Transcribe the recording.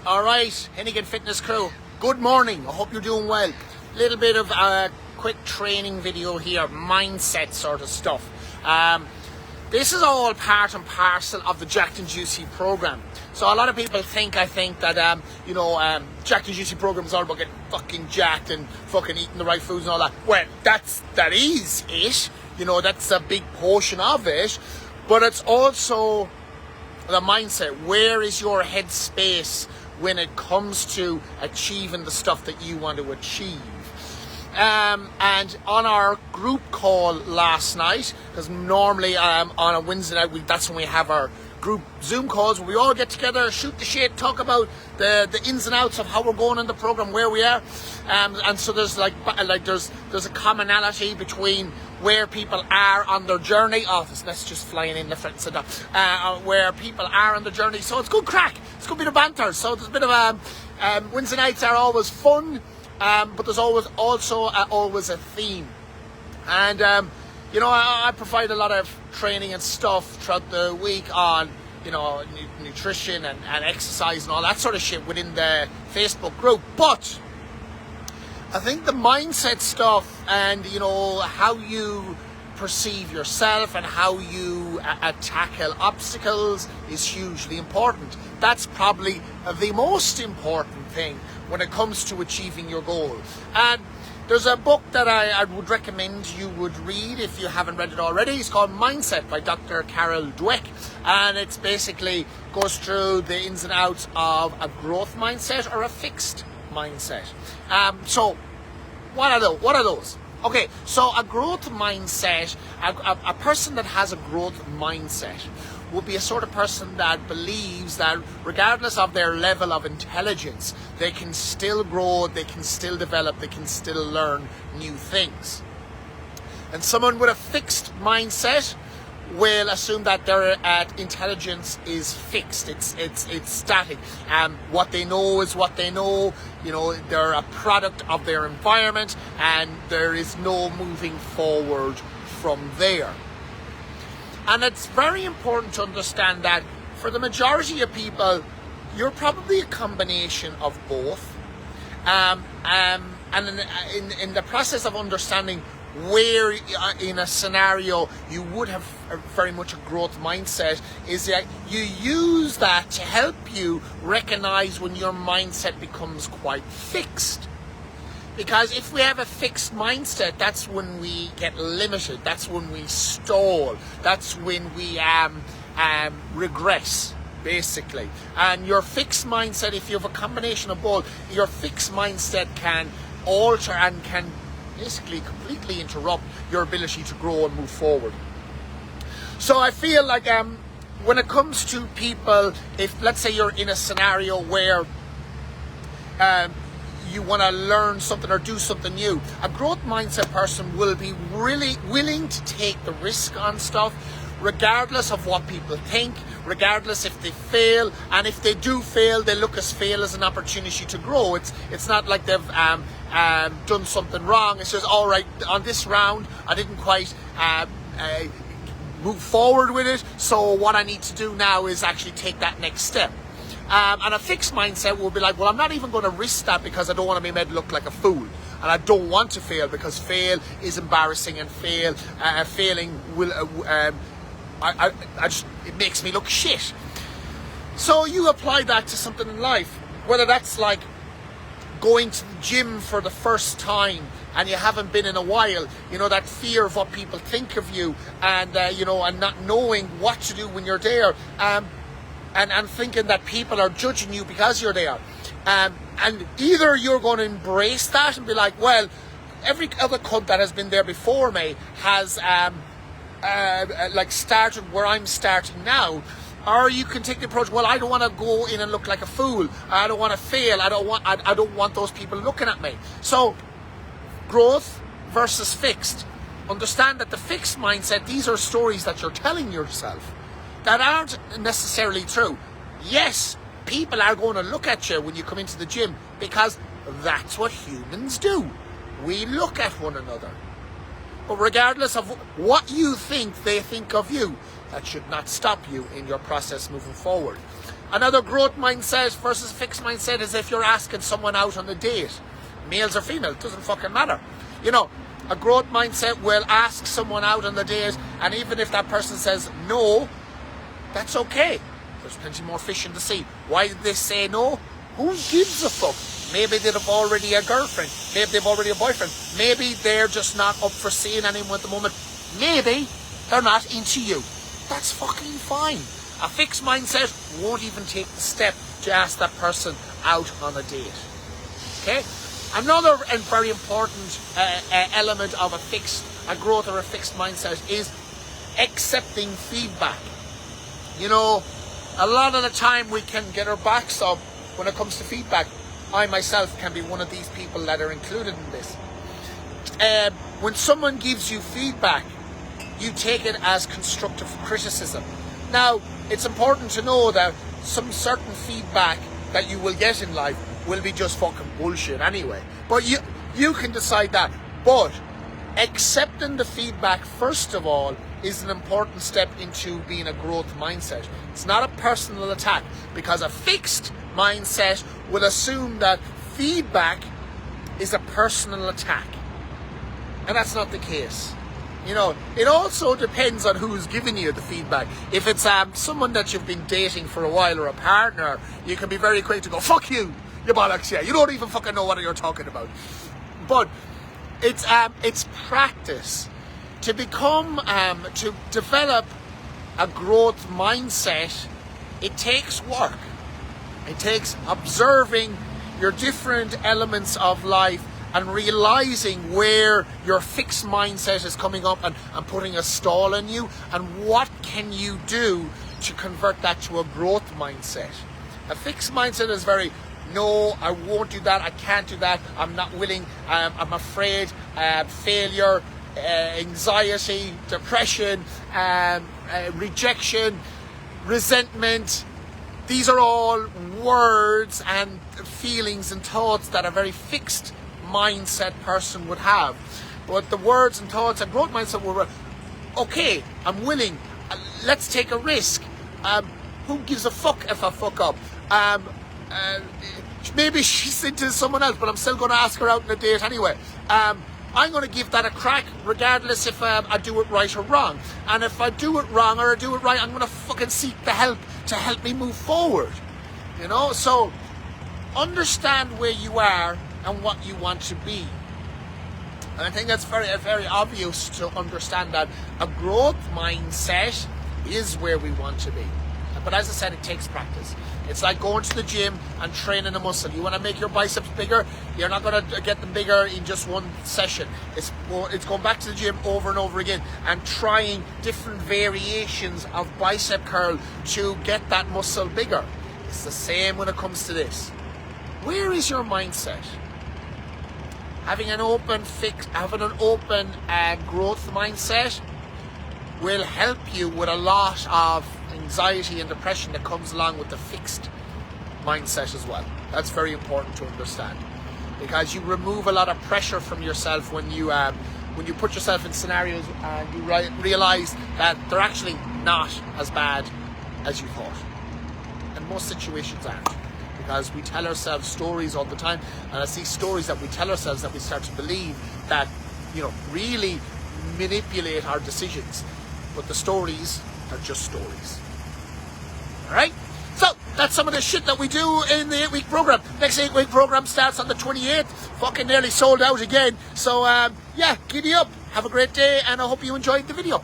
All right, Hennigan Fitness crew, good morning. I hope you're doing well. Little bit of a quick training video here, mindset sort of stuff. This is all part and parcel of the Jacked and Juicy program. So a lot of people think, that Jacked and Juicy program is all about getting fucking jacked and fucking eating the right foods and all that. Well, that is it. That's a big portion of it. But it's also the mindset. Where is your headspace when it comes to achieving the stuff that you want to achieve? And on our group call last night, because normally on a Wednesday night, that's when we have our group Zoom calls where we all get together, shoot the shit, talk about the ins and outs of how we're going in the program, where we are, and so there's there's a commonality between where people are on their journey. That's just flying in the front and center. Where people are on the journey, so it's good crack. It's a good bit of banter. So there's a bit of Wednesday nights are always fun, but there's always a theme, and I provide a lot of training and stuff throughout the week on, nutrition and exercise and all that sort of shit within the Facebook group. But I think the mindset stuff and, how you perceive yourself and how you tackle obstacles is hugely important. That's probably the most important thing when it comes to achieving your goal. And there's a book that I would recommend you would read if you haven't read it already. It's called Mindset by Dr. Dweck, and it's basically goes through the ins and outs of a growth mindset or a fixed mindset. So what are those? Okay, so a growth mindset, a person that has a growth mindset will be a sort of person that believes that regardless of their level of intelligence, they can still grow, they can still develop, they can still learn new things. And someone with a fixed mindset will assume that their intelligence is fixed. It's static. What they know is what they know. They're a product of their environment, and there is no moving forward from there. And it's very important to understand that for the majority of people, you're probably a combination of both. And in the process of understanding where in a scenario you would have very much a growth mindset, is that you use that to help you recognize when your mindset becomes quite fixed. Because if we have a fixed mindset, that's when we get limited, that's when we stall, that's when we regress, basically. And your fixed mindset, if you have a combination of both, your fixed mindset can alter and can basically completely interrupt your ability to grow and move forward. So I feel like when it comes to people, if let's say you're in a scenario where you want to learn something or do something new, a growth mindset person will be really willing to take the risk on stuff, regardless of what people think, regardless if they fail. And if they do fail, they look as fail as an opportunity to grow. It's not like they've done something wrong. It's just, all right, on this round I didn't quite move forward with it, so what I need to do now is actually take that next step. And a fixed mindset will be like, well, I'm not even going to risk that because I don't want to be made look like a fool. And I don't want to fail because fail is embarrassing, and failing will, it makes me look shit. So you apply that to something in life, whether that's like going to the gym for the first time and you haven't been in a while, that fear of what people think of you, and and not knowing what to do when you're there. And thinking that people are judging you because you're there. And either you're going to embrace that and be like, well, every other cunt that has been there before me has started where I'm starting now. Or you can take the approach, well, I don't want to go in and look like a fool. I don't want to fail. I don't want those people looking at me. So growth versus fixed. Understand that the fixed mindset, these are stories that you're telling yourself that aren't necessarily true. Yes, people are going to look at you when you come into the gym because that's what humans do. We look at one another. But regardless of what you think they think of you, that should not stop you in your process moving forward. Another growth mindset versus fixed mindset is if you're asking someone out on a date. Males or females, doesn't fucking matter. You know, a growth mindset will ask someone out on the date, and even if that person says no, that's okay. There's plenty more fish in the sea. Why did they say no? Who gives a fuck? Maybe they've already a girlfriend. Maybe they've already a boyfriend. Maybe they're just not up for seeing anyone at the moment. Maybe they're not into you. That's fucking fine. A fixed mindset won't even take the step to ask that person out on a date. Okay? Another and very important element of a growth or a fixed mindset is accepting feedback. You know, a lot of the time we can get our backs up when it comes to feedback. I myself can be one of these people that are included in this. When someone gives you feedback, you take it as constructive criticism. Now, it's important to know that some certain feedback that you will get in life will be just fucking bullshit anyway. But you can decide that. But accepting the feedback, first of all, is an important step into being a growth mindset. It's not a personal attack, because a fixed mindset will assume that feedback is a personal attack. And that's not the case. You know, it also depends on who's giving you the feedback. If it's someone that you've been dating for a while or a partner, you can be very quick to go, fuck you, you bollocks, yeah. You don't even fucking know what you're talking about. But it's practice. To to develop a growth mindset, it takes work. It takes observing your different elements of life and realizing where your fixed mindset is coming up and putting a stall on you, and what can you do to convert that to a growth mindset. A fixed mindset is very, no, I won't do that, I can't do that, I'm not willing, I'm afraid, failure, anxiety, depression, rejection, resentment. These are all words and feelings and thoughts that a very fixed mindset person would have. But the words and thoughts and growth mindset were, okay, I'm willing, let's take a risk. Who gives a fuck if I fuck up? Maybe she's into someone else, but I'm still going to ask her out on a date anyway. I'm going to give that a crack, regardless if I do it right or wrong. And if I do it wrong or I do it right, I'm going to fucking seek the help to help me move forward. You know, so understand where you are and what you want to be. And I think that's very, very obvious to understand that a growth mindset is where we want to be. But as I said, it takes practice. It's like going to the gym and training a muscle. You want to make your biceps bigger, you're not going to get them bigger in just one session. It's going back to the gym over and over again and trying different variations of bicep curl to get that muscle bigger. It's the same when it comes to this. Where is your mindset? Having an open growth mindset will help you with a lot of anxiety and depression that comes along with the fixed mindset as well. That's very important to understand, because you remove a lot of pressure from yourself when you put yourself in scenarios and you realize that they're actually not as bad as you thought. And most situations aren't, because we tell ourselves stories all the time, and it's these stories that we tell ourselves that we start to believe that, you know, really manipulate our decisions. But the stories are just stories. Alright? So, that's some of the shit that we do in the 8-week program. Next 8-week program starts on the 28th. Fucking nearly sold out again. So, yeah, giddy up. Have a great day, and I hope you enjoyed the video.